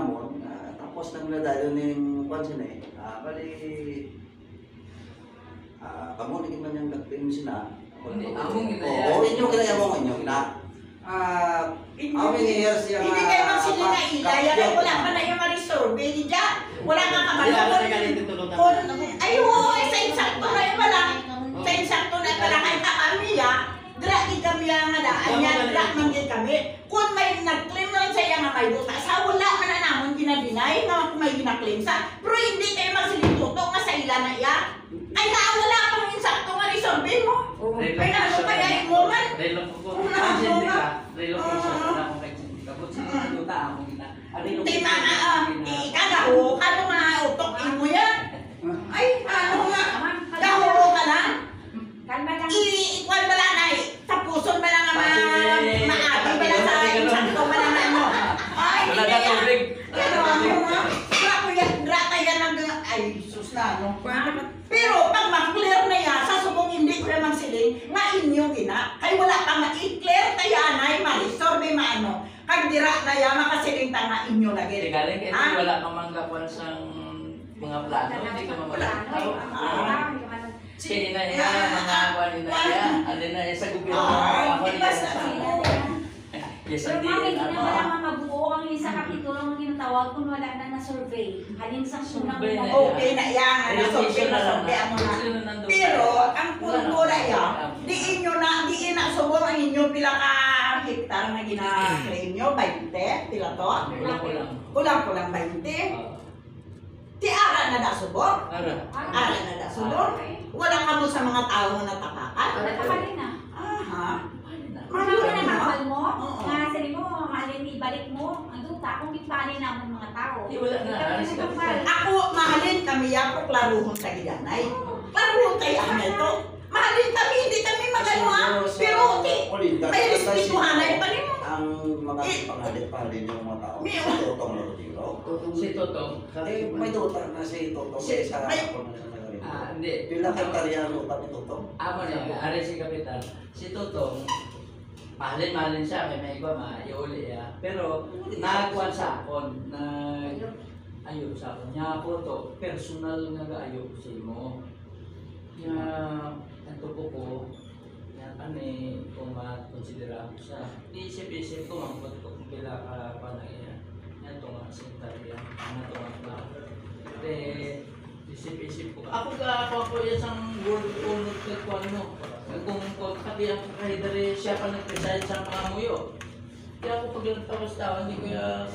namon, tapos nagladayo ng pansin bali, kamu naging man yung nagpim sila. Among ginaya. Oo, inyo ginaya mo inyo gina. How many years yung Hindi kayo magsili na ilaya, kaya wala pa na yung ma-resolve. Dyan, wala nga kabalo. Ay, oo, sa insakto na yung pala. Sa insakto na yung pala, kahit kamiya, dragi kami ang anya, drag manggil kami. Kung may nag-claim lang sa iya nga may buta, sa wala man na naman ginabinay, nga kung may gina-claim sa, pero hindi kayo magsilituto nga sa ila na iya. Ay, wala pang insakto nga resolve mo. Ay, ano kaya yung moment? Dahil ko kasi ka, dahil ko sa wala akong ka. Kung sinusuta ako kita. Hindi mga, ikagaho, ano nga utok mo yan? Ay, ano nga, gahuro ka na? Ikuan ba lang ay, tapuson ba lang maabi ba lang sa insakto ba lang ano? Ay, hindi yan. Pero ano nga, grata yan ang, ay, sus na, no? Pero pag ma-clear na yan, sa subong hindi ko naman siling, nga inyo gina, ay wala pang ma-i-clear na yan, ay ma-resorbe maano, kag dira na yan, makasiling ta nga inyo lagi. Galing kasi wala kang manggapuan sa mga plano, hindi ka mamalayo. Sige na yan, mga kuwan na yan, alin na sa gobyerno. Ay, basta Yes, pero hindi. mami, hindi naman naman mabuo ang isa kapitulo ng ginatawag kung wala na na-survey. Halin sa sunang okay na yan, nasorbe mo na. Pero, ang punto na yan, diin na subong ang inyo pila ka hektar na gina-claim nyo, 20, pila to? Kulang-kulang 20. Ti ara na da subong? Ara na da subong? Wala ka mo sa mga tao na tapakan? Wala ka halin na. Aha. Ano na nakapal mo? Nga sabi mo, halin ibalik mo. Ang duta, kung ipalin na ang mga tao. Wala na. Ako, mahalin kami ako, klaruhon sa gidanay. Klaruhon tayo anay to. Mahalin kami, hindi kami magano pero may respetuhanay pa rin mo. Ang mga pangalit-pahalin yung mga tao, si Totong Lorotiro. Si Totong. May daughter na si Totong sa Hindi. Pila kang karya ang utang ni Totong? Amo niya, ari si Kapitan. Si Totong, mahalin siya, kaya may iba maiuli ya. Pero, nagkuhan sa akon, ayo sa akon. Nya ako to, personal nga ayo sa imo. Nya, ito ko, kami kung makonsidera ko siya. Isip-isip ko, mangkot ko kung pila ka pa na iya. Yan ito nga, sintarya. Yan ito nga. Isip-isip ko. Ako yan sang world owner ko ano. Kung kati ang kahidari siya pa nag-preside sa mga muyo. Kaya ako pag tapos tao, hindi ko yan